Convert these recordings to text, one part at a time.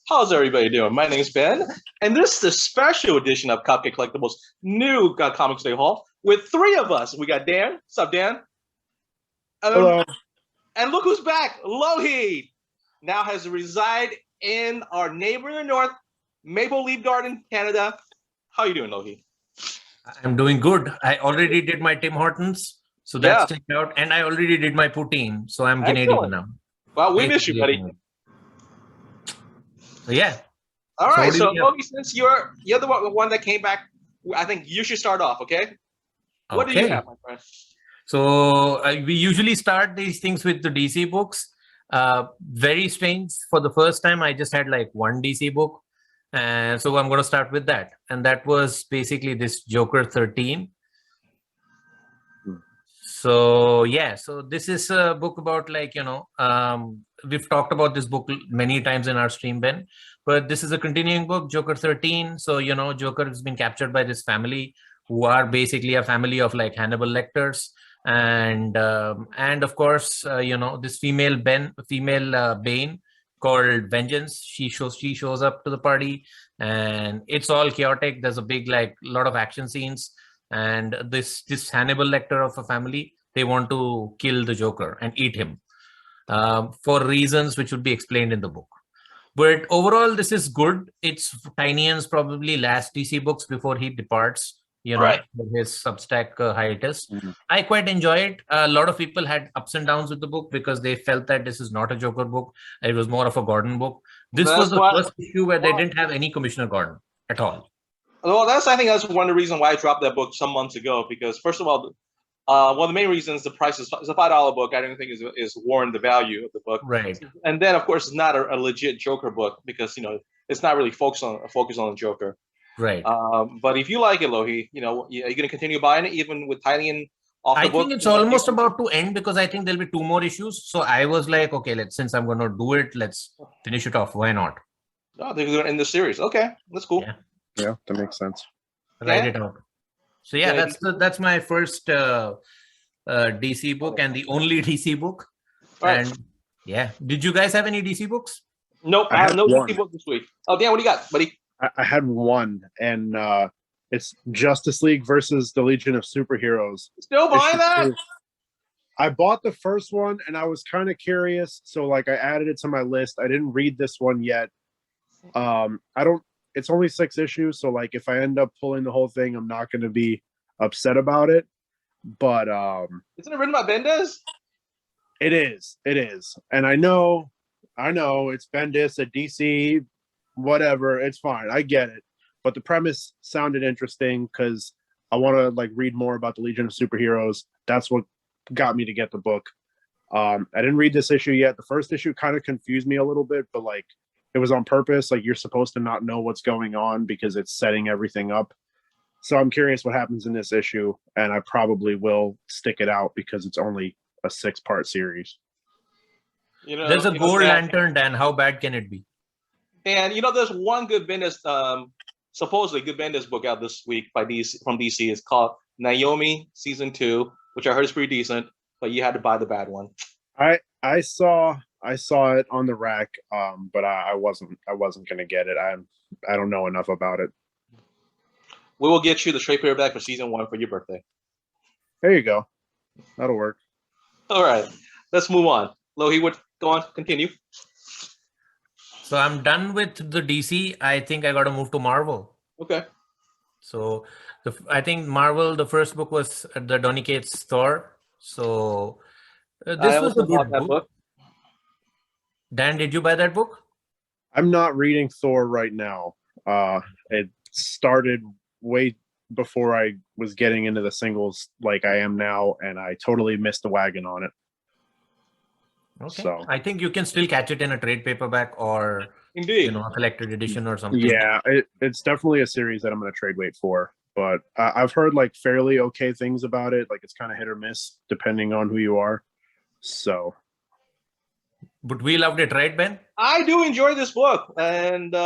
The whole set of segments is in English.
How's everybody doing? My name's Ben, and this is the special edition of Cupcake Collectibles' new Comics Day Haul with three of us. We got Dan. What's up, Dan? Hello. And look who's back. Lohit now has reside in our neighbor in the north, Maple Leaf Garden, Canada. How are you doing, Lohit? I'm doing good. I already did my Tim Hortons, so that's checked out. And I already did my poutine, so I'm Canadian now. Well, we miss you, buddy. So, yeah. All right, so Lohit, since you're the one that came back, I think you should start off, okay? What do you have, my friend? So we usually start these things with the DC books. Very strange. For the first time, I just had like one DC book. And so I'm going to start with that. And that was basically this Joker 13. So, yeah. So this is a book about like, we've talked about this book many times in our stream, Ben. But this is a continuing book, Joker 13. So, Joker has been captured by this family who are basically a family of like Hannibal Lecters. And of course, this female Bane called Vengeance. She shows up to the party, and it's all chaotic. There's a big lot of action scenes, and this Hannibal Lecter of a family, they want to kill the Joker and eat him for reasons which would be explained in the book. But overall, this is good. It's Tynian's probably last DC books before he departs. His Substack hiatus. I quite enjoy it. A lot of people had ups and downs with the book because they felt that this is not a Joker book. It was more of a Gordon book. This was the first issue where they didn't have any Commissioner Gordon at all. Well, I think that's one of the reasons why I dropped that book some months ago, because first of all, one of the main reasons the price is a $5 book. I don't think is warrant the value of the book. Right. And then, of course, it's not a legit Joker book because, it's not really focused on the Joker. Right. But if you like it, Lohit, are you going to continue buying it even with Tynian off the book? I think it's almost about to end because I think there'll be 2 more issues. So I was like, okay, since I'm going to do it, let's finish it off. Why not? Oh, they're going to end the series. Okay, that's cool. Yeah, that makes sense. Write it out. So yeah, that's my first DC book and the only DC book. Right. And yeah, did you guys have any DC books? Nope, I have no DC book this week. Oh, Dan, what do you got, buddy? I had one, and it's Justice League versus the Legion of Superheroes. Still buying that? I bought the first one, and I was kind of curious, so I added it to my list. I didn't read this one yet. It's only 6 issues, so if I end up pulling the whole thing, I'm not going to be upset about it. But isn't it written by Bendis? It is, and I know it's Bendis at DC. Whatever, it's fine. I get it. But the premise sounded interesting because I want to read more about the Legion of Superheroes. That's what got me to get the book. I didn't read this issue yet. The first issue kind of confused me a little bit, but it was on purpose. You're supposed to not know what's going on because it's setting everything up. So I'm curious what happens in this issue, and I probably will stick it out because it's only a 6-part series. There's a Gold Lantern, Dan. How bad can it be? And there's one good Bendis, supposedly good Bendis book out this week from DC. It's called Naomi Season 2, which I heard is pretty decent, but you had to buy the bad one. I saw it on the rack, but I wasn't gonna get it. I don't know enough about it. We will get you the trade paperback for Season 1 for your birthday. There you go. That'll work. All right, let's move on. Lohit, go on, continue. So I'm done with the DC. I think I got to move to Marvel. Okay. So I think Marvel, the first book was the Donny Cates Thor. So this was a good book. Dan, did you buy that book? I'm not reading Thor right now. It started way before I was getting into the singles like I am now, and I totally missed the wagon on it. Okay. So I think you can still catch it in a trade paperback or indeed, a collected edition or something. Yeah, it's definitely a series that I'm going to trade wait for. But I've heard fairly okay things about it. It's kind of hit or miss depending on who you are. So, but we loved it, right, Ben? I do enjoy this book, and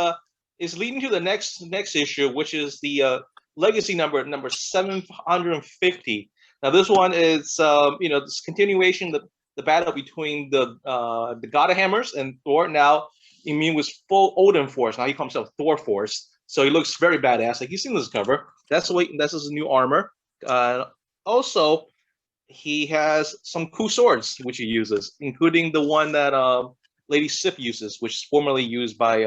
it's leading to the next issue, which is the Legacy number 750. Now, this one is this continuation the battle between the God of Hammers and Thor. Now, immune with full Odin Force. Now he calls himself Thor Force. So he looks very badass. Like, you've seen this cover. That's his new armor. Also, he has some cool swords which he uses, including the one that Lady Sif uses, which is formerly used by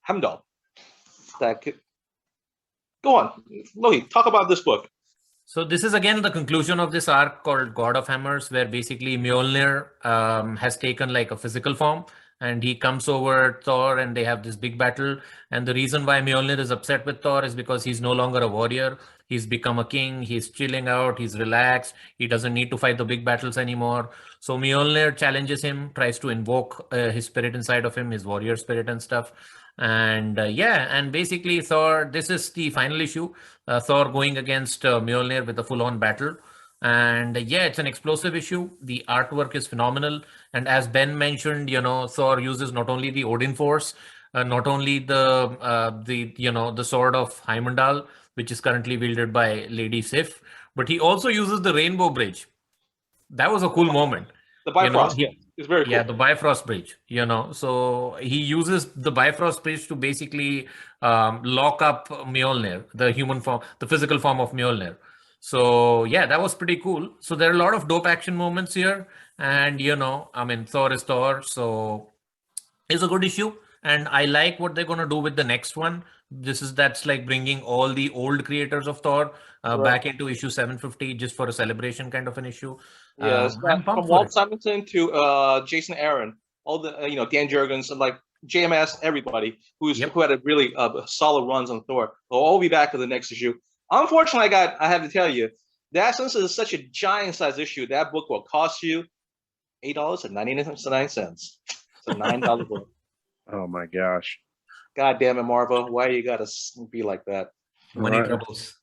Heimdall. Go on, Lohit, talk about this book. So this is again the conclusion of this arc called God of Hammers, where basically Mjolnir has taken like a physical form, and he comes over Thor and they have this big battle. And the reason why Mjolnir is upset with Thor is because he's no longer a warrior. He's become a king. He's chilling out. He's relaxed. He doesn't need to fight the big battles anymore. So Mjolnir challenges him, tries to invoke his spirit inside of him, his warrior spirit and stuff. And and basically Thor, this is the final issue. Thor going against Mjolnir with a full-on battle. And it's an explosive issue. The artwork is phenomenal. And as Ben mentioned, Thor uses not only the Odin Force, not only the sword of Heimdall, which is currently wielded by Lady Sif, but he also uses the Rainbow Bridge. That was a cool moment. The Bifrost, it's very cool. Yeah, the Bifrost Bridge, so he uses the Bifrost Bridge to basically lock up Mjolnir, the human form, the physical form of Mjolnir. So that was pretty cool. So there are a lot of dope action moments here, and Thor is Thor, so it's a good issue. And I like what they're going to do with the next one. That's like bringing all the old creators of Thor back into issue 750 just for a celebration kind of an issue. Yes, from Walt Simonson to Jason Aaron, all the Dan Jurgens and like JMS, everybody who had a really solid runs on Thor. They'll all be back for the next issue. Unfortunately, I have to tell you that since it's such a giant size issue, that book will cost you $8.99. It's a $9 book. Oh my gosh! God damn it, Marvel! Why you gotta be like that? Money troubles.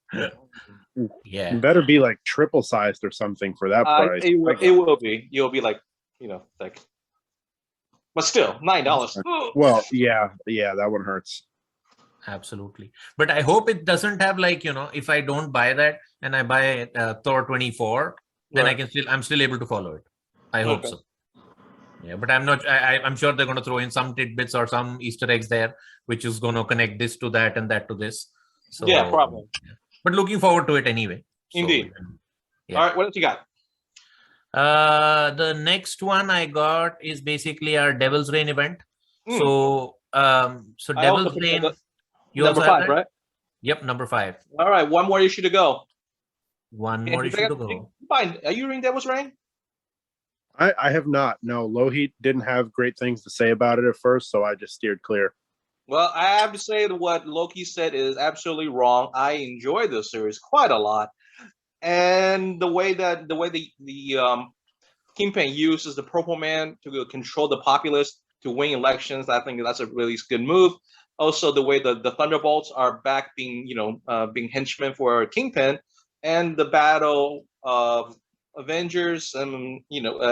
Yeah, it better be like triple sized or something for that price. It will be. You'll be like, like, but still $9. Well, yeah, that one hurts. Absolutely, but I hope it doesn't have like if I don't buy that and I buy Thor 24, then I'm still able to follow it. I hope so. Yeah, but I'm not. I'm sure they're going to throw in some tidbits or some Easter eggs there, which is going to connect this to that and that to this. So yeah, probably. But looking forward to it anyway. Indeed. All right, what else you got? The next one I got is basically our Devil's Reign event. So Devil's Reign. You number 5, right? Yep, number 5. All right, one more issue to go. One more issue to go. Are you reading Devil's Reign? I have not. No, Lohit didn't have great things to say about it at first, so I just steered clear. Well, I have to say that what Loki said is absolutely wrong. I enjoy this series quite a lot, and the way the Kingpin uses the Purple Man to control the populace to win elections, I think that's a really good move. Also, the way the Thunderbolts are back being being henchmen for Kingpin, and the battle of Avengers and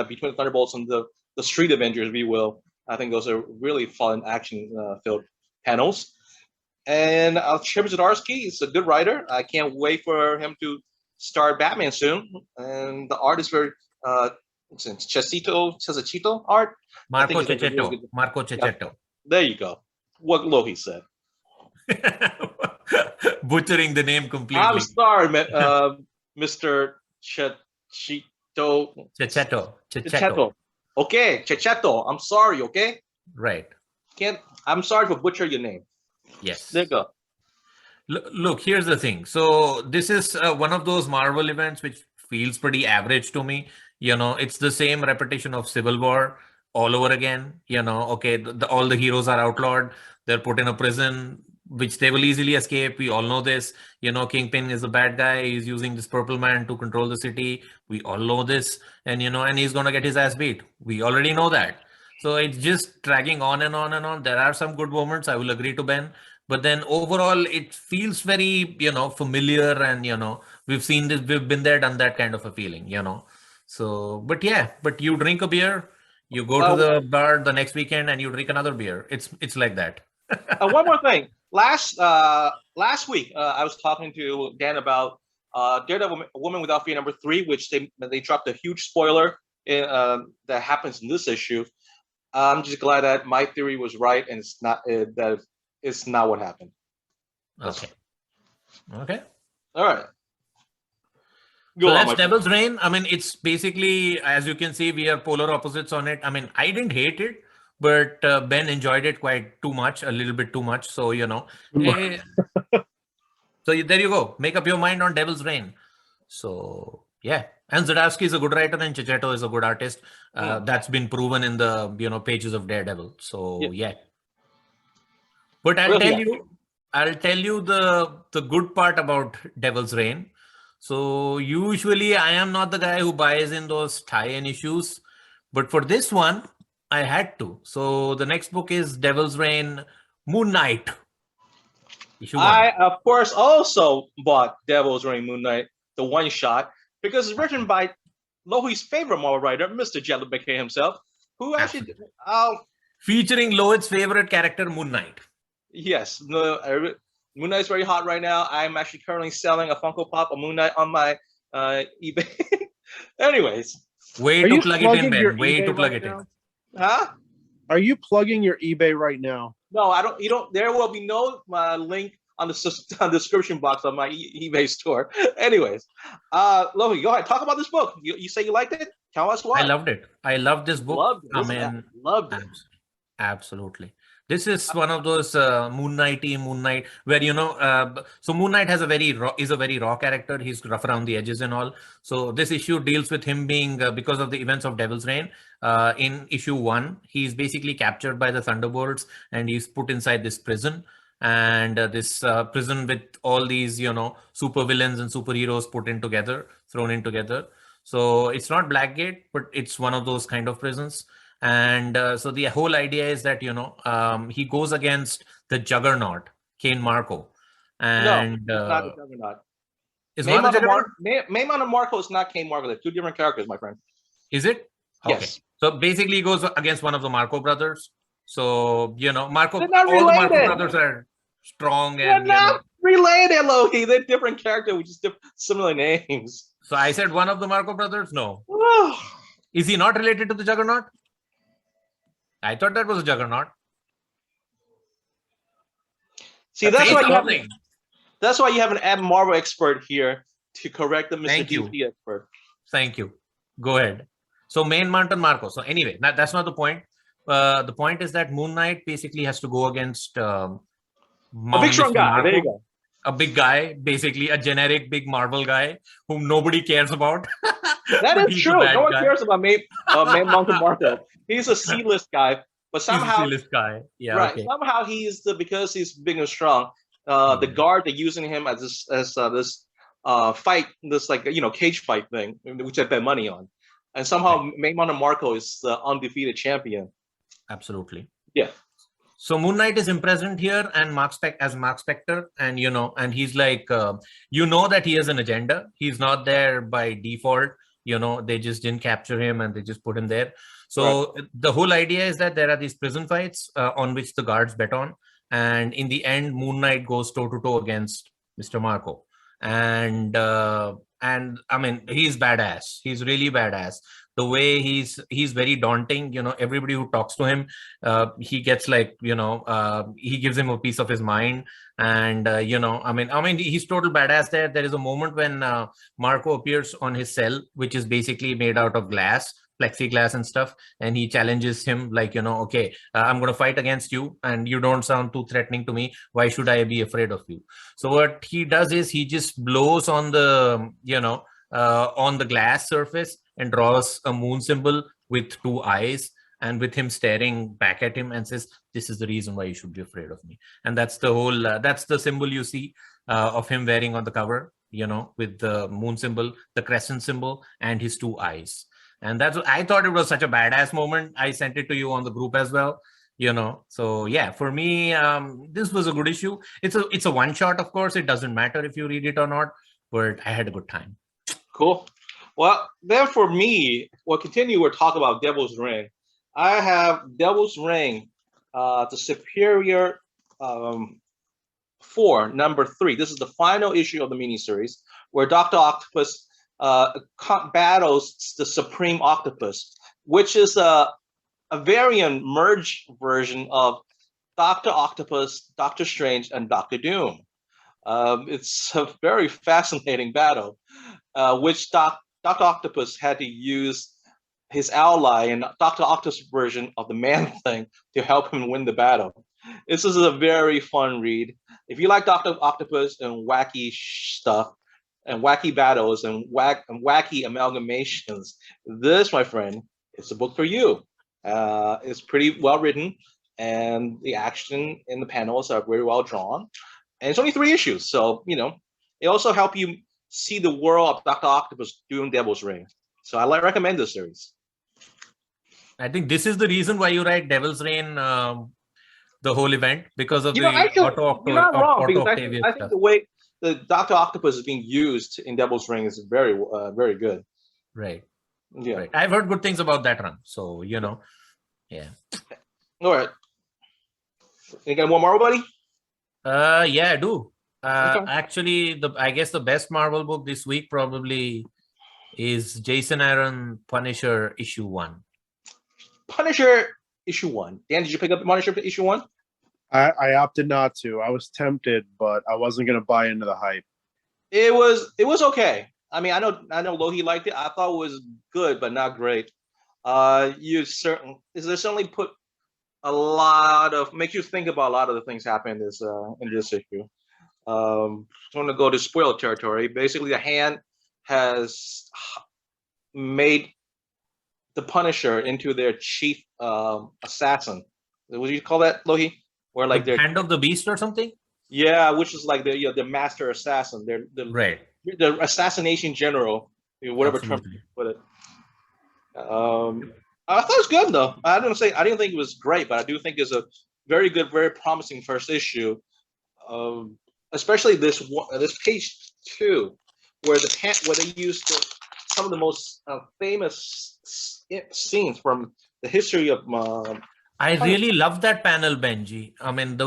between the Thunderbolts and the Street Avengers, if you will. I think those are really fun action filled panels. And Chip Zdarsky is a good writer. I can't wait for him to start Batman soon. And the art is very Chesito art. Marco Cecchetto. Yeah. There you go. What Lohit said. Butchering the name completely. I'm sorry, Mr. Cecchetto. Okay, Cecchetto. I'm sorry, okay? Right. I'm sorry for butchering your name. Yes. There you go. Look, here's the thing. So this is one of those Marvel events which feels pretty average to me. It's the same repetition of Civil War all over again. Okay, all the heroes are outlawed. They're put in a prison, which they will easily escape. We all know this. Kingpin is a bad guy. He's using this Purple Man to control the city. We all know this. And, and he's going to get his ass beat. We already know that. So it's just dragging on and on and on. There are some good moments. I will agree to Ben. But then overall, it feels very, familiar. And, we've seen this. We've been there, done that kind of a feeling, So, but you drink a beer, you go to the bar the next weekend and you drink another beer. It's like that. One more thing. Last week, I was talking to Dan about Daredevil, A Woman Without Fear #3, which they dropped a huge spoiler that happens in this issue. I'm just glad that my theory was right, and it's not that it's not what happened. Okay. Okay. All right. So that's Devil's Reign. I mean, it's basically, as you can see, we are polar opposites on it. I mean, I didn't hate it, but Ben enjoyed it quite too much, a little bit too much. So, so there you go. Make up your mind on Devil's Reign. So, yeah. And Zdarsky is a good writer and Chichetto is a good artist. That's been proven in the, pages of Daredevil. So, yeah. But I'll tell you the good part about Devil's Reign. So usually I am not the guy who buys in those tie-in issues, but for this one, I had to. So the next book is Devil's Reign, Moon Knight. Issue 1. I, of course, also bought Devil's Reign, Moon Knight, the one shot, because it's written by Lohit's favorite Marvel writer, Mr. Jelly McKay himself, who actually... featuring Lohit's favorite character, Moon Knight. Yes. Moon Knight is very hot right now. I'm actually currently selling a Funko Pop of Moon Knight on my eBay. Anyways. Way to plug it in, Ben. Way to plug it in. Huh? Are you plugging your eBay right now? No, I don't. You don't. There will be no link on the description box on my eBay store. Anyways, Lohit, go ahead. Talk about this book. You say you liked it? Tell us why. I loved it. I loved this book. Loved it. Absolutely. This is one of those Moon Knight where so Moon Knight is a very raw character. He's rough around the edges and all. So this issue deals with him being because of the events of Devil's Reign. In issue 1, he's basically captured by the Thunderbolts and he's put inside this prison. And this prison with all these super villains and superheroes thrown in together. So it's not Blackgate, but it's one of those kind of prisons. And so the whole idea is that, he goes against the Juggernaut, Kane Marco. And no, not the Juggernaut. Is not the Juggernaut? Maimon and Marco is not Kane Marco. They're two different characters, my friend. Is it? Okay. Yes. So basically he goes against one of the Marco brothers. So, Marco, all related. the Marco brothers are strong. They're not related, Lohit. They're different characters with just similar names. So I said one of the Marco brothers? No. Is he not related to the Juggernaut? I thought that was a Juggernaut. See, that's why you have an Marvel expert here to correct the Mr. DC expert. Thank you. Go ahead. So main Mountain Marco. So anyway, that's not the point. The point is that Moon Knight basically has to go against a big strong guy. Marco, there you go. A big guy, basically a generic big Marvel guy whom nobody cares about. That is true. No one cares about Main Mountain Marco. He's a C-list guy, but somehow he's a C-list guy. Yeah, right. Okay. Somehow he's because he's big and strong. The guard they're using him as this fight, this cage fight thing, which I bet money on, and somehow Main Mountain Marco is the undefeated champion. Absolutely. Yeah. So Moon Knight is imprisoned here and Mark Spector, and and he's like, that he has an agenda. He's not there by default. They just didn't capture him and they just put him there. So the whole idea is that there are these prison fights on which the guards bet on. And in the end, Moon Knight goes toe-to-toe against Mr. Marco. And I mean, he's badass. He's really badass. The way he's very daunting. Everybody who talks to him, he gets he gives him a piece of his mind. And I mean, he's total badass there. There is a moment when Marco appears on his cell, which is basically made out of glass, plexiglass and stuff, and he challenges him okay, I'm going to fight against you and you don't sound too threatening to me. Why should I be afraid of you? So what he does is he just blows on the on the glass surface and draws a moon symbol with 2 eyes, and with him staring back at him, and says, this is the reason why you should be afraid of me. And that's the whole that's the symbol you see of him wearing on the cover, with the moon symbol, the crescent symbol, and his 2 eyes. And I thought it was such a badass moment. I sent it to you on the group as well. So yeah, for me, this was a good issue. It's a one shot, of course. It doesn't matter if you read it or not, but I had a good time. Cool. Well, then for me, we'll continue. We'll talk about Devil's Reign. I have Devil's Reign, the Superior 4, number 3. This is the final issue of the miniseries, where Dr. Octopus battles the Supreme Octopus, which is a variant merge version of Doctor Octopus, Doctor Strange, and Doctor Doom. It's a very fascinating battle, which Doctor Octopus had to use his ally and Doctor Octopus version of the Man Thing to help him win the battle. This is a very fun read. If you like Doctor Octopus and wacky stuff, and wacky battles and wacky amalgamations, this, my friend, is a book for you. It's pretty well written, and the action in the panels are very well drawn. And it's only 3 issues, so it also helps you see the world of Doctor Octopus doing Devil's Reign. So I recommend this series. I think this is the reason why you write Devil's Reign, the whole event, because of the you're not wrong, because I think stuff. the way the Doctor Octopus is being used in Devil's Reign is very, very good. Right. Yeah. Right. I've heard good things about that run. So, yeah. All right. You got more Marvel, buddy? Yeah, I do. Okay. Actually, I guess the best Marvel book this week probably is Jason Aaron Punisher issue 1. Punisher issue 1. Dan, did you pick up Punisher issue 1? I opted not to. I was tempted, but I wasn't going to buy into the hype. It was okay. I mean, I know Lohit liked it. I thought it was good, but not great. They certainly put a lot of, makes you think about a lot of the things happening in this issue. I'm going to go to spoiler territory. Basically, the Hand has made the Punisher into their chief assassin. What do you call that, Lohit? Where like the Hand of the Beast or something? Yeah, which is like the master assassin. They're right. The assassination general, whatever term you put it. I thought it was good though. I didn't think it was great, but I do think it's a very good, very promising first issue. Especially this page 2, where they used some of the most famous scenes from the history of. I really love that panel, Benji. I mean,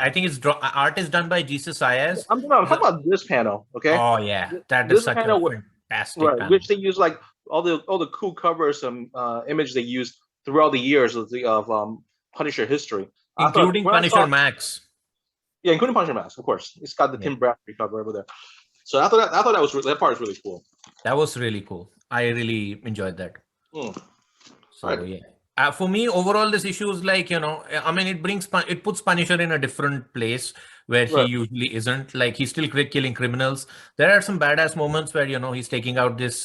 I think art is done by Jesus Ayas. I'm talking about this panel, okay? Oh yeah, that is such a fantastic panel. Which they use like all the cool covers and image they used throughout the years of Punisher history, including Punisher Max. Yeah, including Punisher Max, of course. It's got the Tim Bradley cover over there. So I thought that part was really cool. That was really cool. I really enjoyed that. So right. Yeah. For me, overall, this issue is like, I mean, it puts Punisher in a different place where he usually isn't. Like, he's still killing criminals. There are some badass moments where, he's taking out these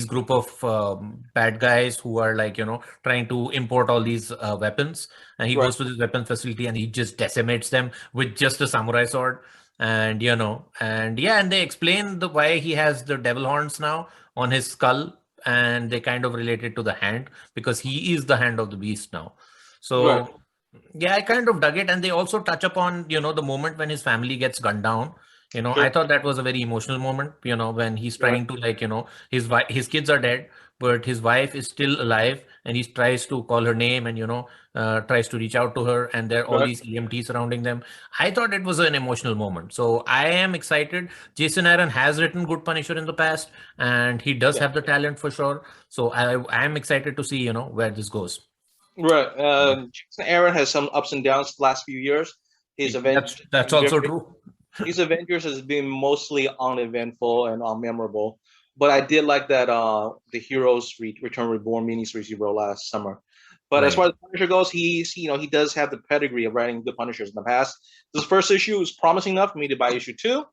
group of bad guys who are like, trying to import all these weapons. And he goes to this weapons facility and he just decimates them with just a samurai sword. And, and they explain why he has the devil horns now on his skull. And they kind of relate it to the Hand because he is the Hand of the Beast now. So, I kind of dug it. And they also touch upon, the moment when his family gets gunned down. I thought that was a very emotional moment, when he's trying to like, his kids are dead, but his wife is still alive and he tries to call her name and, tries to reach out to her and there are all these EMTs surrounding them. I thought it was an emotional moment. So I am excited. Jason Aaron has written good Punisher in the past and he does have the talent for sure. So I am excited to see, where this goes. Right. Jason Aaron has some ups and downs the last few years. His Avengers. That's also true. His Avengers has been mostly uneventful and unmemorable. But I did like that the Heroes Return Reborn miniseries he wrote last summer. But as far as Punisher goes, he does have the pedigree of writing the Punishers in the past. This first issue is promising enough for me to buy issue 2.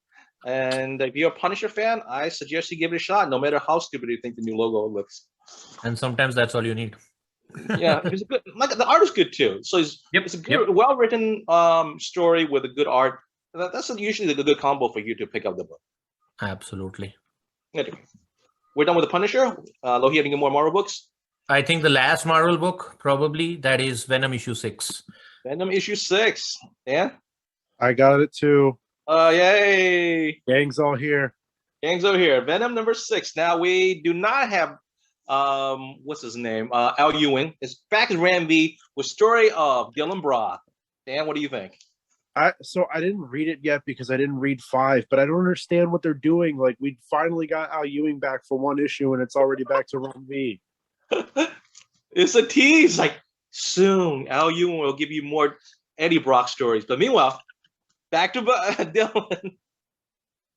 And if you're a Punisher fan, I suggest you give it a shot, no matter how stupid you think the new logo looks. And sometimes that's all you need. Yeah, it's good. Like the art is good too. So it's a good, well-written story with a good art. That's usually the good combo for you to pick up the book. Absolutely. Anyway, we're done with the Punisher. Lohit, any more Marvel books? I think the last Marvel book, probably, that is Venom issue 6. Venom issue 6. Yeah? I got it too. Yay! Gang's all here. Gang's over here. Venom number 6. Now, we do not have, what's his name? Al Ewing. It's back in Ram V with story of Dylan Brock. Dan, what do you think? So I didn't read it yet because I didn't read 5, but I don't understand what they're doing. Like, we finally got Al Ewing back for 1 issue and it's already back to Ram V. It's a tease. Like soon, Al Ewing will give you more Eddie Brock stories. But meanwhile, back to Dylan.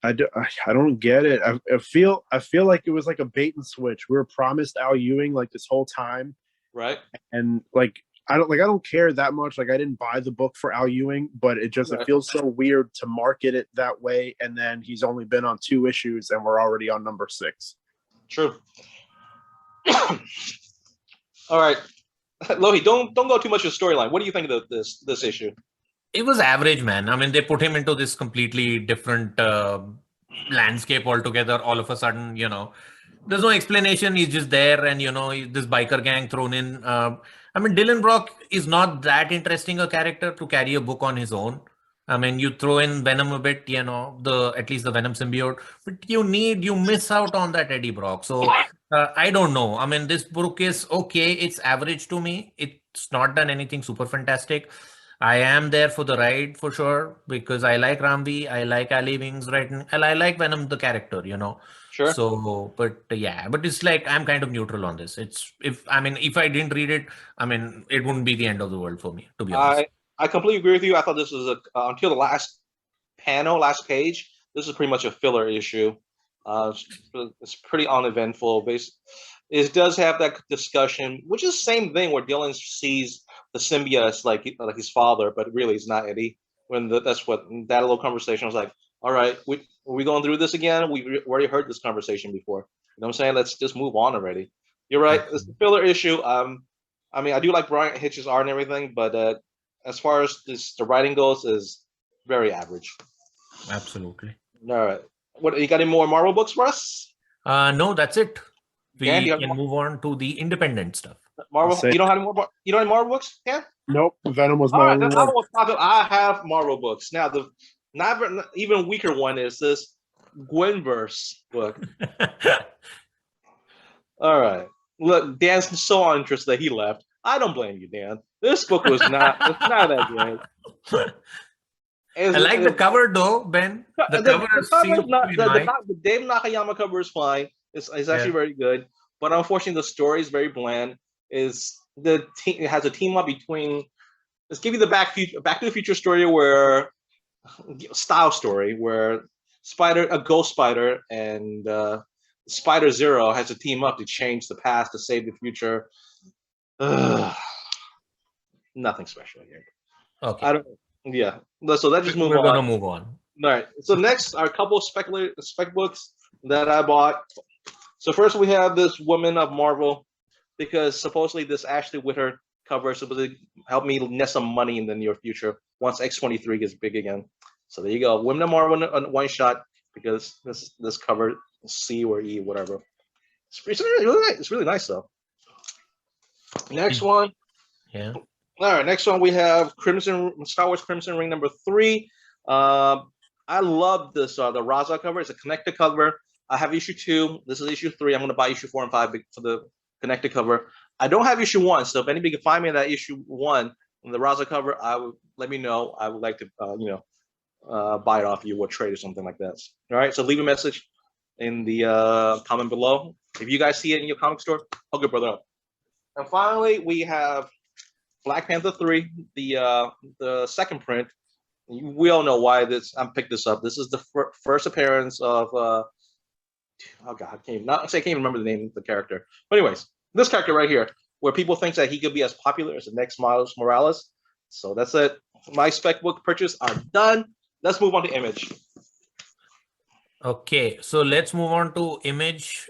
I don't get it. I feel like it was like a bait and switch. We were promised Al Ewing like this whole time, Right. and like I don't care that much. Like I didn't buy the book for Al Ewing, but it feels so weird to market it that way. And then he's only been on 2 issues, and we're already on number 6. True. All right, Lohit, don't go too much of the storyline. What do you think of this issue? It was average, man. I mean, they put him into this completely different landscape altogether. All of a sudden, there's no explanation. He's just there, and this biker gang thrown in. I mean, Dylan Brock is not that interesting a character to carry a book on his own. I mean, you throw in Venom a bit, at least the Venom symbiote, but you miss out on that Eddie Brock. So I don't know. I mean, this book is okay. It's average to me. It's not done anything super fantastic. I am there for the ride for sure because I like Ramvi, I like Ali Wing's writing, and I like Venom the character, Sure. So, but it's like I'm kind of neutral on this. If I didn't read it, I mean, it wouldn't be the end of the world for me, to be honest. I completely agree with you. I thought this was until the last page. This is pretty much a filler issue. It's pretty uneventful. It does have that discussion, which is the same thing where Dylan sees the symbiote like his father, but really it's not Eddie. That little conversation was like, all right, are we going through this again? We already heard this conversation before. You know what I'm saying? Let's just move on already. You're right. It's a filler issue. I mean, I do like Brian Hitch's art and everything, but as far as the writing goes, is very average. Absolutely. All right. What, you got any more Marvel books for us? No, that's it. We Dan, can move on to the independent stuff. Marvel. You don't have any more. You don't have any Marvel books? Yeah. Nope. Venom was my only one. I have Marvel books now. The not even weaker one is this Gwenverse book. All right. Look, Dan's so uninterested that he left. I don't blame you, Dan. This book was not. It's not that good. I like the cover though, Ben. The cover seems the Dave Nakayama cover is fine. It's actually very good, but unfortunately the story is very bland. It has a team up between. Let's give you the Back to the Future story where a Ghost Spider and Spider Zero has to team up to change the past to save the future. Nothing special here. Okay. Yeah. So that just move on. We're gonna move on. All right. So next are a couple of spec books that I bought. So first we have this Woman of Marvel, because supposedly this Ashley Witter cover is supposed to help me net some money in the near future once X-23 gets big again. So there you go. Women of Marvel one shot, because this cover C or E, whatever. It's really nice though. Next one. Yeah. All right, next one we have Star Wars Crimson Ring number 3. I love this the Raza cover. It's a connected cover. I have issue 2. This is issue 3. I'm going to buy issue 4 and 5 for the connected cover. I don't have issue 1, so if anybody can find me that issue 1 on the Raza cover, let me know. I would like to buy it off you or trade or something like that. All right, so leave a message in the comment below. If you guys see it in your comic store, hook your brother up. And finally, we have Black Panther 3, the second print. We all know why I picked this up. This is the first appearance of oh god, I can't even remember the name of the character. But anyways, this character right here, where people think that he could be as popular as the next Miles Morales. So that's it. My spec book purchase are done. Let's move on to Image. Okay, so let's move on to Image.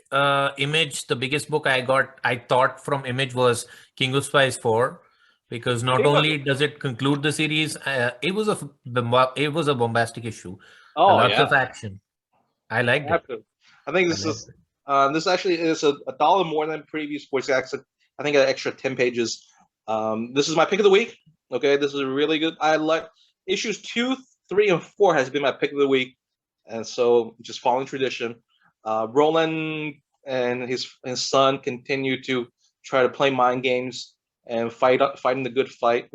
Image, the biggest book I thought from Image was King of Spies 4. Because not only does it conclude the series, it was a bombastic issue. Lots of action. I liked it. I think this actually is $1 more than previous voice acts. I think an extra 10 pages. This is my pick of the week. Okay, this is really good. I like issues 2, 3, and 4 has been my pick of the week, and so just following tradition. Roland and his son continue to try to play mind games and fighting the good fight.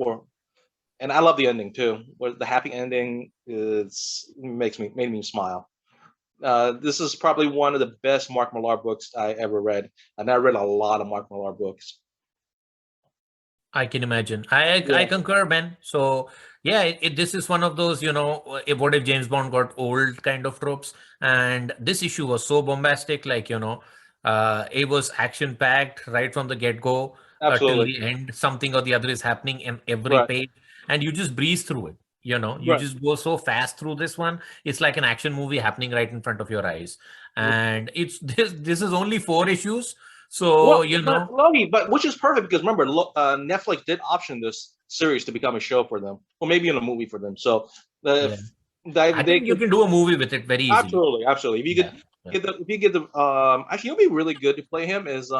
And I love the ending too, where the happy ending made me smile. This is probably one of the best Mark Millar books I ever read, and I read a lot of Mark Millar books. I can imagine. I concur, Ben. So yeah, this is one of those, what if James Bond got old kind of tropes, and this issue was so bombastic, like it was action packed right from the get go till Absolutely. the end. Something or the other is happening in every Right. page, and you just breeze through it. You Right. just go so fast through this one. It's like an action movie happening right in front of your eyes, and it's this is only 4 issues. So but which is perfect because remember, Netflix did option this series to become a show for them, or maybe in a movie for them. So I think you can do a movie with it very easily. Absolutely. If you get the actually, it'll be really good to play him as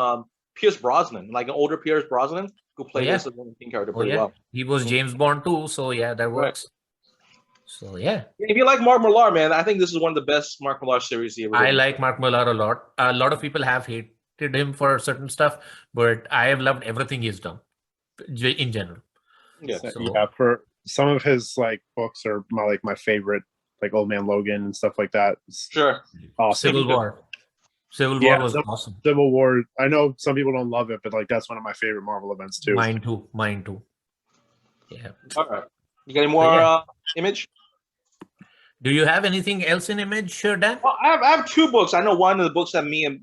Pierce Brosnan, like an older Pierce Brosnan, who played this as one character pretty well. He was James Bond too, so yeah, that works. So yeah. If you like Mark Millar, man, I think this is one of the best Mark Millar series he ever did. I like Mark Millar a lot. A lot of people have hated him for certain stuff, but I have loved everything he's done in general. Yeah. For some of his books are my favorite, like Old Man Logan and stuff like that. Sure. Awesome. Civil War was awesome. Civil War. I know some people don't love it, but that's one of my favorite Marvel events too. Mine too. Yeah. All right. You got any more Image? Do you have anything else in Image, Dan? Well, I have 2 books. I know one of the books that me and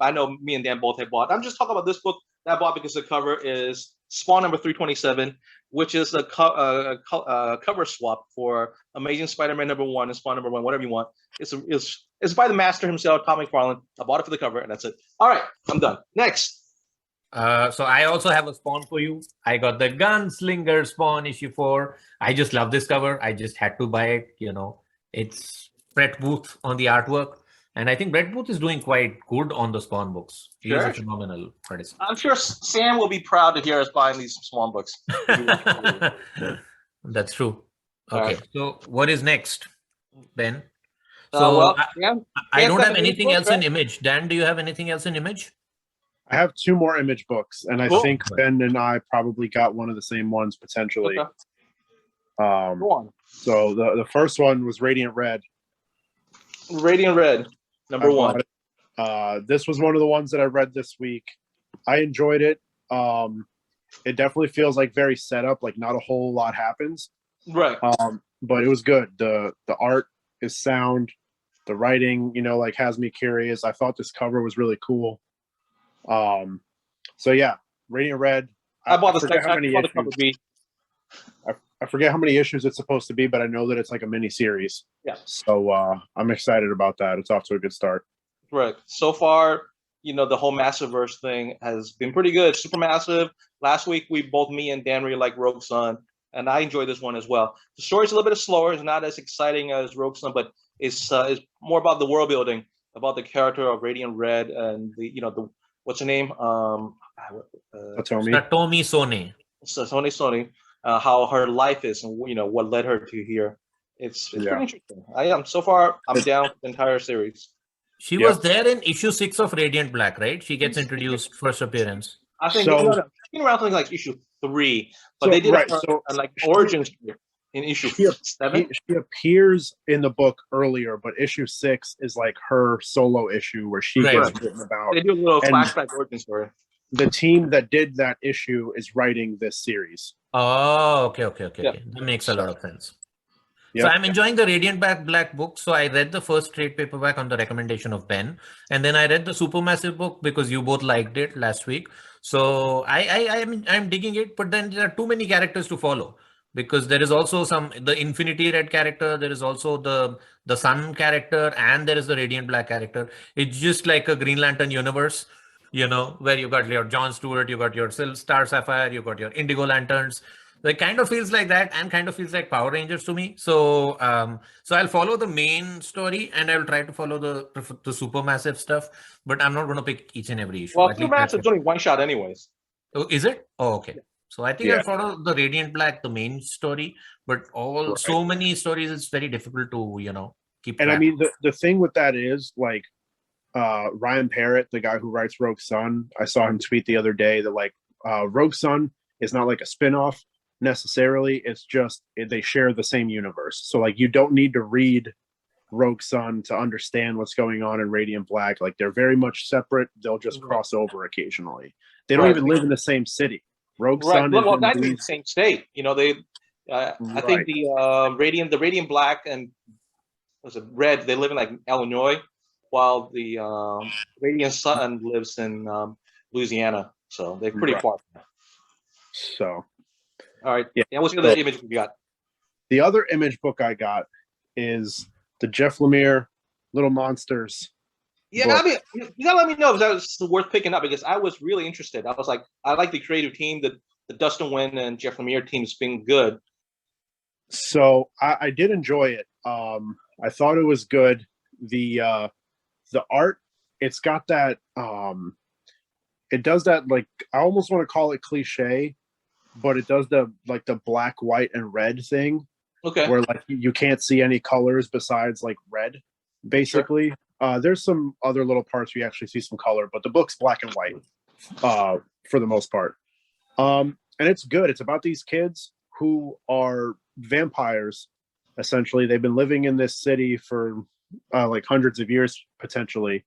Dan both have bought. I'm just talking about this book that I bought because the cover is Spawn number 327, which is a cover swap for Amazing Spider-Man number 1 and Spawn number 1, whatever you want. It's by the master himself, Tom McFarlane. I bought it for the cover, and that's it. All right, I'm done. Next. So I also have a Spawn for you. I got the Gunslinger Spawn issue 4. I just love this cover. I just had to buy it. It's Brett Booth on the artwork, and I think Brett Booth is doing quite good on the Spawn books. He's a phenomenal artist. I'm sure Sam will be proud to hear us buying these Spawn books. That's true. Okay, so what is next, Ben? So I don't have anything else in Image. Dan, do you have anything else in Image? I have 2 more Image books, and I think Ben and I probably got one of the same ones potentially. Okay. Go on. So the first one was Radiant Red. Radiant Red, number 1. This was one of the ones that I read this week. I enjoyed it. It definitely feels like very set up, like not a whole lot happens. Right. But it was good. The art is sound. The writing, has me curious. I thought this cover was really cool. So yeah, Radiant Red. I bought the forget how many issues. I forget how many issues it's supposed to be, but I know that it's like a mini series. Yeah. So I'm excited about that. It's off to a good start. Right. So far, the whole Massiverse thing has been pretty good. Supermassive. Last week, me and Dan really liked Rogue Sun, and I enjoyed this one as well. The story's a little bit slower. It's not as exciting as Rogue Sun, but it's more about the world building, about the character of Radiant Red and the what's her name? Satomi Sone. Sony. How her life is, and what led her to here. It's pretty interesting. So far I'm down with the entire series. She was there in issue 6 of Radiant Black, right? She gets introduced first appearance. I think she's been around something like issue 3, but they did origin story in issue 7. She appears in the book earlier, but issue 6 is like her solo issue where she gets written about. They do a little flashback origin story. The team that did that issue is writing this series. Oh, okay. That makes a lot of sense. Yep. So I'm enjoying the Radiant Black book. So I read the first trade paperback on the recommendation of Ben, and then I read the Supermassive book because you both liked it last week. So I'm digging it, but then there are too many characters to follow because there is also the Infinity Red character, there is also the Sun character, and there is the Radiant Black character. It's just like a Green Lantern universe. Where you got your John Stewart, you got your Star Sapphire, you got your Indigo Lanterns. It kind of feels like that and kind of feels like Power Rangers to me. So I'll follow the main story and I'll try to follow the Supermassive stuff, but I'm not going to pick each and every issue. Well, Supermassive's only one shot anyways. Oh, is it? Oh, okay. So I think I'll follow the Radiant Black, the main story, but so many stories, it's very difficult to, keep track. And I mean, the thing with that is Ryan Parrott, the guy who writes Rogue Sun, I saw him tweet the other day that Rogue Sun is not like a spin-off necessarily. It's just they share the same universe. So you don't need to read Rogue Sun to understand what's going on in Radiant Black. They're very much separate. They'll just cross over occasionally. They don't even live in the same city. Rogue Right. Sun Well, is not in in the these. same state. You know, they. I think Right. the Radiant Black and was it Red? They live in like Illinois, while the Radiant Sun lives in Louisiana. So they're pretty Right. far. So All right. yeah. Yeah. What's the So other image we got? the other Image book I got is the Jeff Lemire Little Monsters Yeah, book. I mean, you gotta let me know if that's worth picking up because I was really interested. I was like, I like the creative team, the Dustin Nguyen and Jeff Lemire team's been good. So I did enjoy it. I thought it was good. The art, it's got that it does that, like, I almost want to call it cliche, but it does the black, white, and red thing. Okay. Where like you can't see any colors besides like red, basically. Sure. There's some other little parts where you actually see some color, but the book's black and white for the most part. And it's good. It's about these kids who are vampires, essentially. They've been living in this city for like hundreds of years, potentially.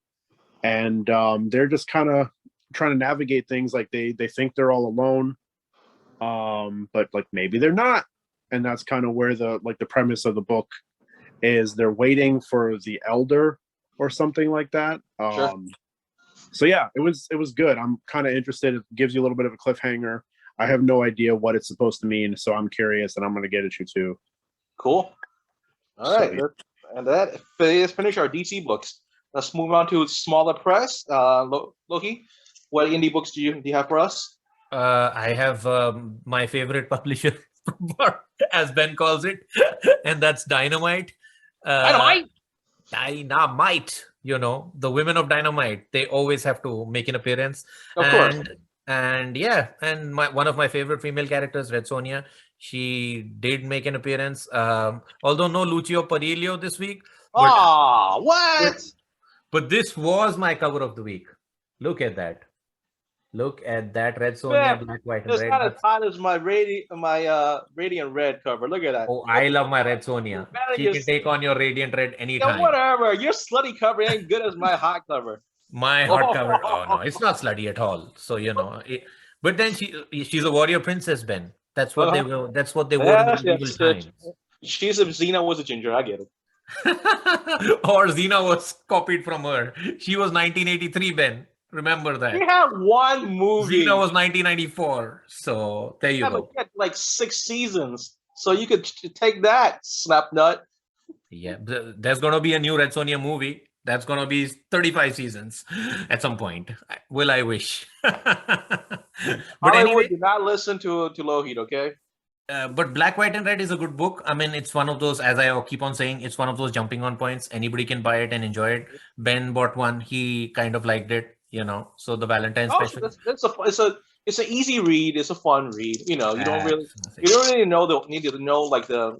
And they're just kind of trying to navigate things. Like they think they're all alone, but like maybe they're not. And that's kind of where the premise of the book is. They're waiting for the elder or something like that. Sure. So yeah, it was good. I'm kind of interested. It gives you a little bit of a cliffhanger. I have no idea what it's supposed to mean, so I'm curious, and I'm going to get at you too. Cool. All right, So, and that is finish our DC books. Let's move on to smaller press. Loki, what indie books do you have for us? I have my favorite publisher, as Ben calls it, and that's Dynamite. Dynamite. You know, the women of Dynamite. They always have to make an appearance. Of course. And yeah, and one of my favorite female characters, Red Sonja, she did make an appearance. Although no Lucio Perillo this week. What? But this was my cover of the week. Look at that. Look at that, Red Sonja, black, white, and it's red. It's not as hot as my Radiant Red cover. Look at that. Oh, I love my Red Sonja. She can take on your Radiant Red anytime. Yeah, whatever. Your slutty cover ain't good as my hot cover. My hot cover. Oh no, it's not slutty at all. So you know, but then she's a warrior princess, Ben. That's what they will. That's what they were in the medieval times. She's a Xena was a ginger. I get it. Or Xena was copied from her. She was 1983, Ben. Remember that. She had one movie. Xena was 1994. So there you go. But she had like 6 seasons. So you could take that, Snapnut. Yeah, there's going to be a new Red Sonja movie. That's going to be 35 seasons at some point. Will I wish? But anyway, do not listen to Lohit, okay? But Black, White, and Red is a good book. I mean, it's one of those, as I keep on saying, it's one of those jumping on points. Anybody can buy it and enjoy it. Ben bought one. He kind of liked it, you know. So the Valentine's special. It's an easy read. It's a fun read. You know, you don't really need to know like the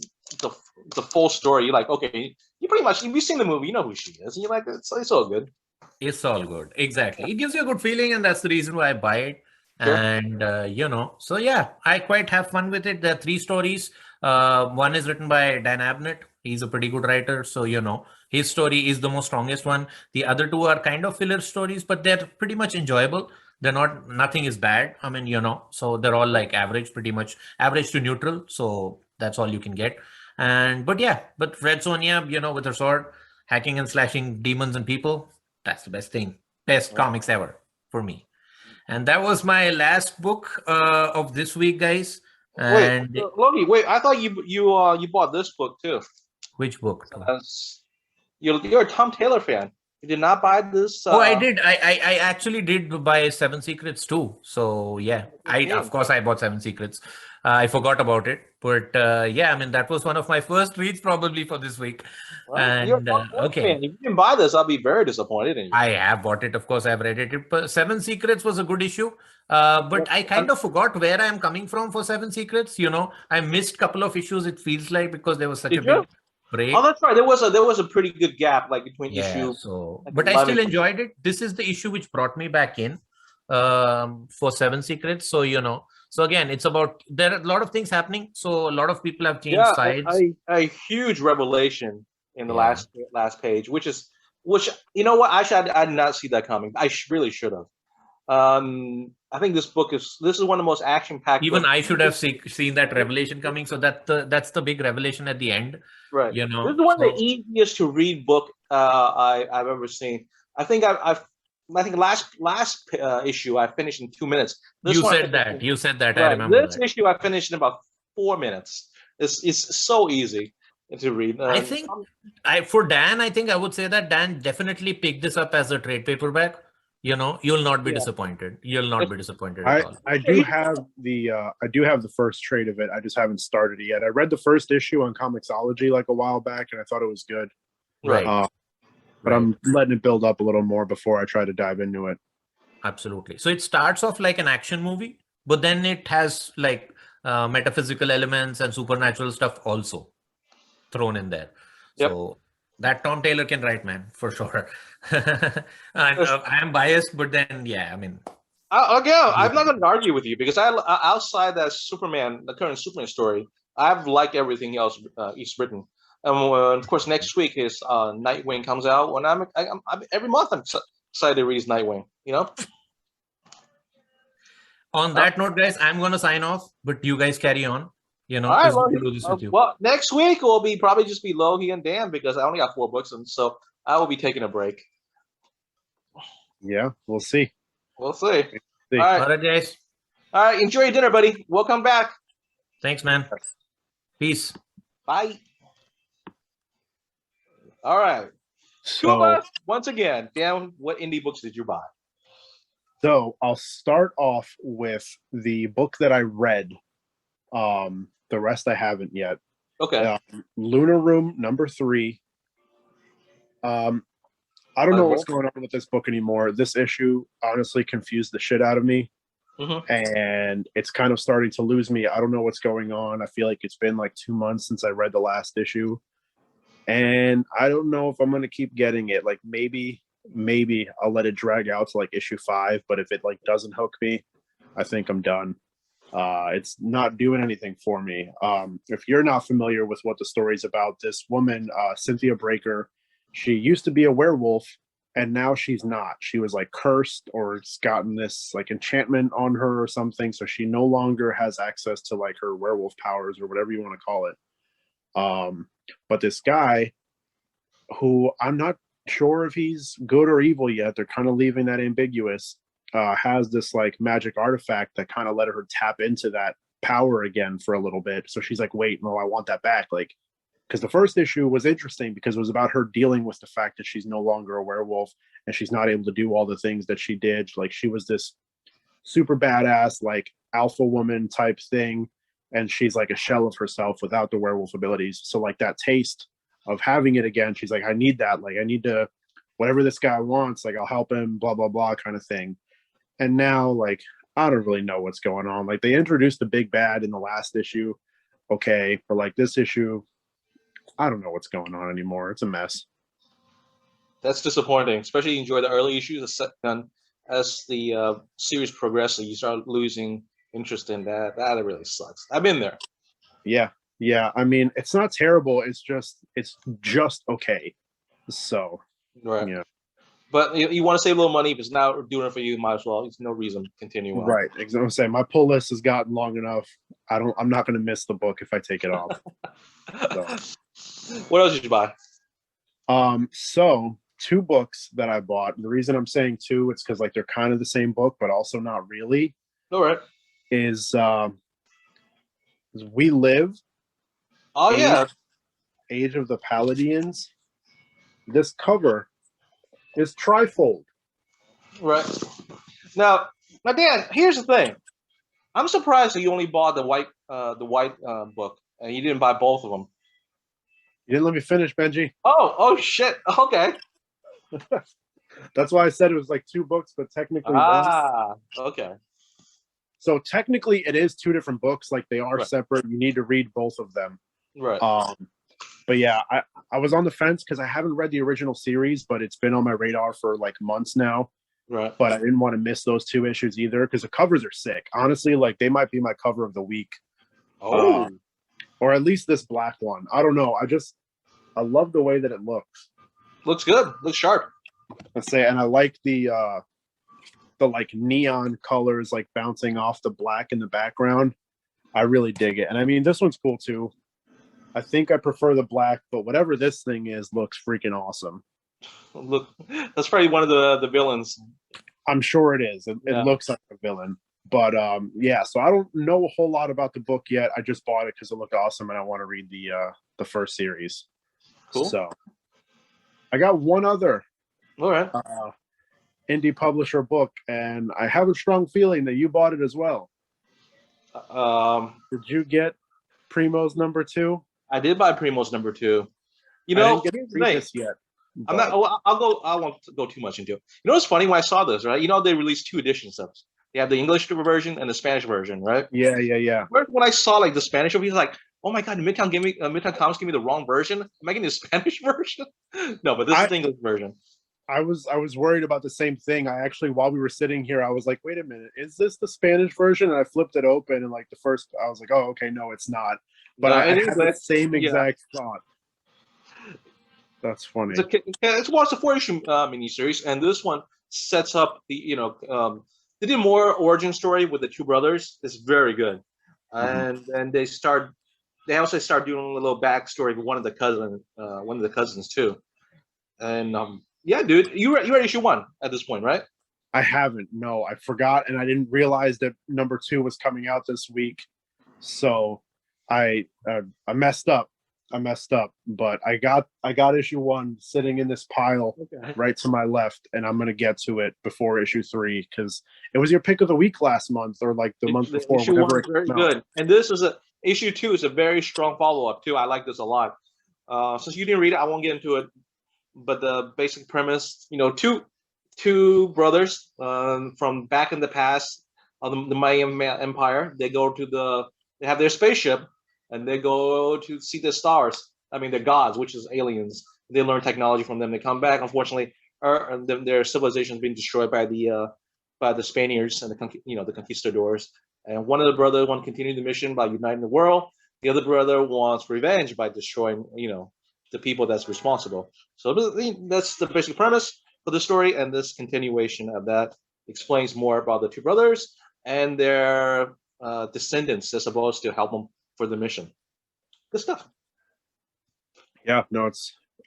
full story. You're like, okay, you pretty much, if you've seen the movie, you know who she is, and you're like, it's all good. It's all good. Exactly. It gives you a good feeling, and that's the reason why I buy it. Sure. And you know, so yeah, I quite have fun with it. There are 3 stories. One is written by Dan Abnett. He's a pretty good writer, so you know, his story is the most strongest one. The other 2 are kind of filler stories, but they're pretty much enjoyable. They're not, nothing is bad. I mean, you know, so they're all like average, pretty much average to neutral. So that's all you can get. But Red Sonja, you know, with her sword, hacking and slashing demons and people, that's the best thing. Best comics ever for me. And that was my last book of this week, guys. And Loki, I thought you bought this book too. Which book? You're a Tom Taylor fan. You did not buy this? Oh, I did. I actually did buy 7 Secrets too. So yeah, of course I bought 7 Secrets. I forgot about it, but yeah, I mean that was one of my first reads probably for this week. Well, and okay, if you didn't buy this, I'll be very disappointed in you. I have bought it, of course. I've read it. But 7 Secrets was a good issue, but I kind of forgot where I am coming from for 7 Secrets. You know, I missed a couple of issues. It feels like because there was such a big break. Oh, that's right. There was a pretty good gap like between issues. So, but I still enjoyed it. This is the issue which brought me back in for 7 Secrets. So you know. So again, it's about, there are a lot of things happening. So a lot of people have changed sides. A huge revelation in the last page, which you know what? Actually, I did not see that coming. I really should have. I think this is one of the most action-packed. Even I should have seen that revelation coming. So that's the big revelation at the end. Right. You know, this is one of the easiest to read book I've ever seen. I think I think last issue I finished in 2 minutes. You said that. Right. I remember This that. issue I finished in about 4 minutes. It's so easy to read. I think for Dan, I think I would say that Dan definitely picked this up as a trade paperback. You know, you'll not be disappointed. You'll not be disappointed at all. I do have the first trade of it. I just haven't started it yet. I read the first issue on Comixology like a while back, and I thought it was good. Right. But I'm letting it build up a little more before I try to dive into it. Absolutely. So it starts off like an action movie, but then it has like metaphysical elements and supernatural stuff also thrown in there. Yep. So that Tom Taylor can write, man, for sure. I am biased, but then, yeah, I mean. Again, I'm not going to argue with you because outside that the current Superman story, I've liked everything else he's written. And of course, next week his Nightwing comes out. When I'm every month I'm excited to read his Nightwing. You know. On that note, guys, I'm going to sign off, but you guys carry on. You know, all right, we'll do this with you. Well, next week will probably just be Lohit and Dan because I only got 4 books, and so I will be taking a break. Yeah, we'll see. We'll see. All right, guys. All right, enjoy your dinner, buddy. Welcome back. Thanks, man. Peace. Bye. All right. So once again, Dan, what indie books did you buy? So I'll start off with the book that I read. The rest I haven't yet. Okay. Lunar Room #3. I don't know what's going on with this book anymore. This issue honestly confused the shit out of me. And it's kind of starting to lose me. I don't know what's going on. I feel like it's been like 2 months since I read the last issue. And I don't know if I'm going to keep getting it. Like maybe I'll let it drag out to like issue 5. But if it like doesn't hook me, I think I'm done. It's not doing anything for me. If you're not familiar with what the story's about, this woman, Cynthia Breaker, she used to be a werewolf and now she's not. She was like cursed or it's gotten this like enchantment on her or something. So she no longer has access to like her werewolf powers or whatever you want to call it. But this guy who I'm not sure if he's good or evil yet, they're kind of leaving that ambiguous, has this like magic artifact that kind of let her tap into that power again for a little bit. So she's like, wait, no, I want that back. Like, because the first issue was interesting because it was about her dealing with the fact that she's no longer a werewolf and she's not able to do all the things that she did. Like she was this super badass, like alpha woman type thing. And she's like a shell of herself without the werewolf abilities. So like that taste of having it again, she's like, I need that. Like I need to, whatever this guy wants, like I'll help him, blah, blah, blah kind of thing. And now like, I don't really know what's going on. Like they introduced the big bad in the last issue. Okay. But like this issue, I don't know what's going on anymore. It's a mess. That's disappointing, especially you enjoy the early issues. As the series progresses, you start losing interest in that. That really sucks. I've been there. Yeah. I mean, it's not terrible. It's just okay. So, right. Yeah. But you want to save a little money. If it's not doing it for you, might as well. There's no reason to continue on. Right. Exactly. I'm saying my pull list has gotten long enough. I'm not going to miss the book if I take it off. So. What else did you buy? So 2 books that I bought. The reason I'm saying 2, it's because like they're kind of the same book, but also not really. All right. Is We Live. Oh yeah. Age of the Palladians. This cover is trifold. Right. Now Dan, here's the thing. I'm surprised that you only bought the white book and you didn't buy both of them. You didn't let me finish, Benji. Oh shit. Okay. That's why I said it was like 2 books, but technically one. Okay. So technically it is 2 different books. Like they are separate. You need to read both of them. Right. But yeah, I was on the fence because I haven't read the original series, but it's been on my radar for like months now. Right. But I didn't want to miss those 2 issues either because the covers are sick. Honestly, like they might be my cover of the week. Oh. Or at least this black one. I don't know. I love the way that it looks. Looks good. Looks sharp. Let's say, and I like the the like neon colors like bouncing off the black in the background. I really dig it. And I mean, this one's cool too. I think I prefer the black, but whatever this thing is looks freaking awesome. Look, that's probably one of the villains. I'm sure it is. It looks like a villain. But yeah, so I don't know a whole lot about the book yet. I just bought it because it looked awesome and I want to read the first series. Cool. So I got one other All right. indie publisher book, and I have a strong feeling that you bought it as well. Did you get Primo's #2? I did buy Primo's #2. You I know, didn't get here's to the read thing. this yet. I'm not. I'll go. I won't go too much into it. You know what's funny? When I saw this, right? You know they released 2 editions of it. They have the English version and the Spanish version, right? Yeah. When I saw like the Spanish version, I was like, "Oh my god, Midtown Comics gave me the wrong version. Am I getting the Spanish version?" No, but this is the English version. I was worried about the same thing. I actually, while we were sitting here, I was like, "Wait a minute, is this the Spanish version?" And I flipped it open, and like the first, I was like, "Oh, okay, no, it's not." But No, I had the same exact thought. That's funny. It's a 4-issue miniseries, and this one sets up the they did more origin story with the 2 brothers. It's very good, and then they also start doing a little backstory with one of the cousins too, and yeah, dude, you read issue 1 at this point, right? I haven't. No, I forgot, and I didn't realize that #2 was coming out this week, so I messed up. But I got issue 1 sitting in this pile right to my left, and I'm gonna get to it before issue 3 because it was your pick of the week last month or like the month before. Issue 1 is very good, and this is issue 2 is a very strong follow up too. I like this a lot. Since you didn't read it, I won't get into it. But the basic premise, two brothers from back in the past of the Mayan Empire. They have their spaceship. And they go to see the stars. I mean, the gods, which is aliens. They learn technology from them. They come back. Unfortunately, their civilization has been destroyed by the Spaniards and the conquistadors. And one of the brothers wants to continue the mission by uniting the world. The other brother wants revenge by destroying, the people that's responsible. So that's the basic premise for the story. And this continuation of that explains more about the 2 brothers and their descendants that's supposed to help them for the mission. Good stuff. Yeah, no,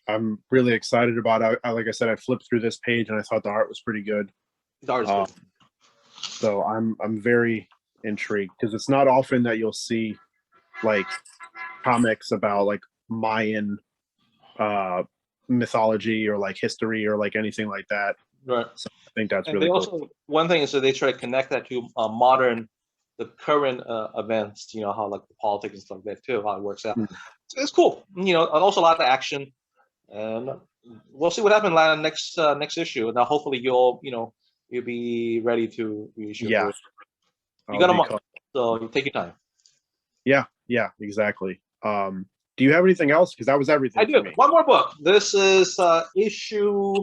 I'm really excited about it. Like I said, I flipped through this page and I thought the art was pretty good. The art is good. So I'm very intrigued because it's not often that you'll see like comics about like Mayan mythology or like history or like anything like that. Right. So I think that's and really cool. Also, one thing is that they try to connect that to the current events, how like the politics and stuff like that too, how it works out. So it's cool. And also a lot of action, and we'll see what happens next issue. Now, hopefully, you'll be ready to reissue. Yeah, you got a month, so you take your time. Yeah, exactly. Do you have anything else? Because that was everything. I do. One more book. This is issue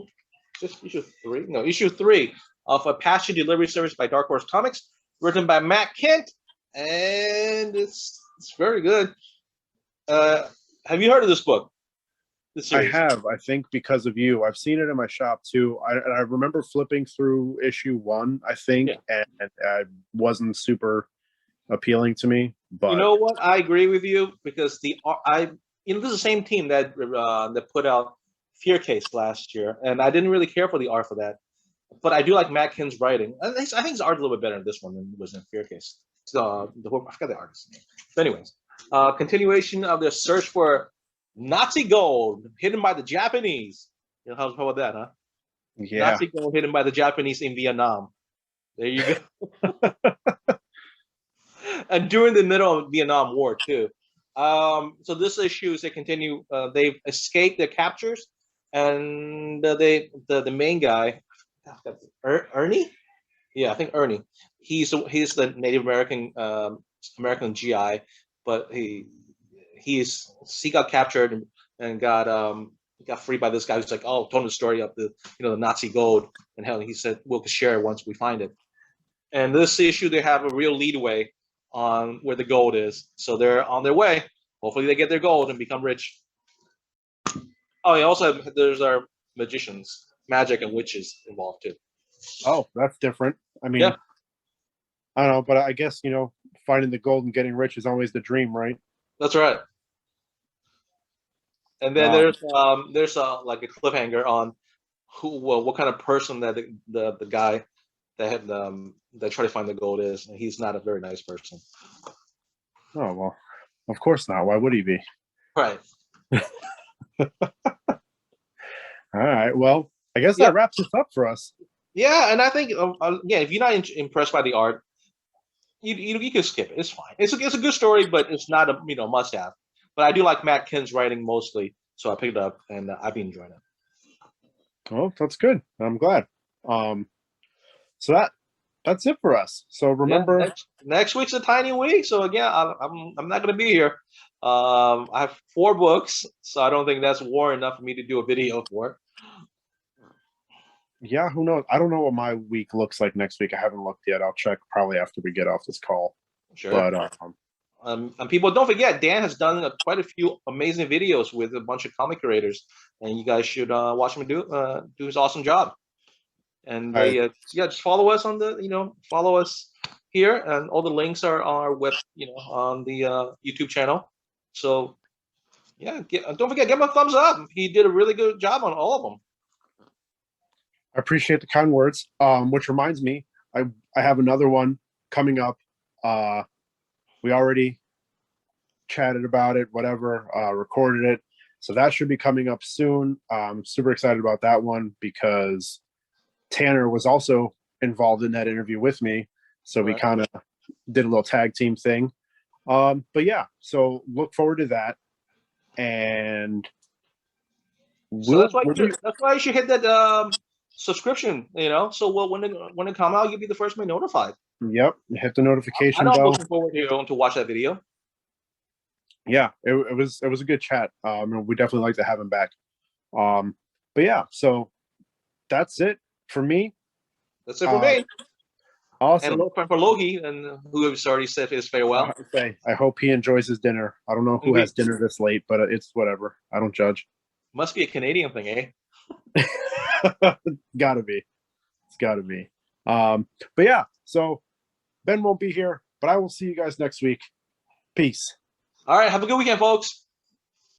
3. No, issue 3 of Apache Delivery Service by Dark Horse Comics. Written by Matt Kent, and it's very good. Have you heard of this book? I have. I think because of you. I've seen it in my shop too. I remember flipping through issue 1, I think, and it wasn't super appealing to me. But you know what? I agree with you because this is the same team that put out Fear Case last year, and I didn't really care for the art for that. But I do like Matt Kent's writing. I think his art a little bit better in this one than it was in Fear Case. I forgot the artist's name. But anyways, continuation of their search for Nazi gold hidden by the Japanese. How about that, huh? Yeah. Nazi gold hidden by the Japanese in Vietnam. There you go. And during the middle of the Vietnam War too. So this issue is they continue. They've escaped their captures, and the main guy. Ernie? Yeah, I think Ernie. He's the Native American American GI, but he got captured and got freed by this guy who's like, told him the story of the Nazi gold, and hell, he said we'll share it once we find it. And this issue they have a real leadway on where the gold is, so they're on their way. Hopefully they get their gold and become rich. Oh, yeah, also there's our magicians. Magic and witches involved too. Oh, that's different. I mean, Yeah. I don't know, but I guess, finding the gold and getting rich is always the dream, right? That's right. And then there's like a cliffhanger on what kind of person that the guy that had that tried to find the gold is, and he's not a very nice person. Oh, well, of course not. Why would he be? Right. All right. Well, I guess that wraps this up for us. Yeah, and I think if you're not impressed by the art, you can skip it. It's fine. It's a good story, but it's not a must have. But I do like Matt Kinn's writing mostly, so I picked it up and I've been enjoying it. Oh, that's good. I'm glad. So that's it for us. So remember, next week's a tiny week, so again, I'm not going to be here. I have 4 books, so I don't think that's war enough for me to do a video for it. Yeah, who knows? I don't know what my week looks like next week. I haven't looked yet. I'll check probably after we get off this call. Sure. But and people, don't forget, Dan has done quite a few amazing videos with a bunch of comic creators, and you guys should watch him do his awesome job. And just follow us on follow us here, and all the links are on our web, on the YouTube channel. So yeah, don't forget, give him a thumbs up. He did a really good job on all of them. I appreciate the kind words. Which reminds me, I have another one coming up. We already chatted about it, whatever, recorded it. So that should be coming up soon. I'm super excited about that one because Tanner was also involved in that interview with me. So we kind of did a little tag team thing. But yeah, so look forward to that. And that's why you should hit that subscription, so when it come out, you'll be the first to be notified. Yep, hit the notification bell. I'm looking forward to watch that video. Yeah, it was a good chat. We definitely like to have him back. But yeah, so that's it for me. That's it for me. Awesome. And for Lohit, and who has already said his farewell. I hope he enjoys his dinner. I don't know who has dinner this late, but it's whatever. I don't judge. Must be a Canadian thing, eh? Gotta be. It's gotta be. But yeah, so Ben won't be here, but I will see you guys next week. Peace. All right, have a good weekend, folks.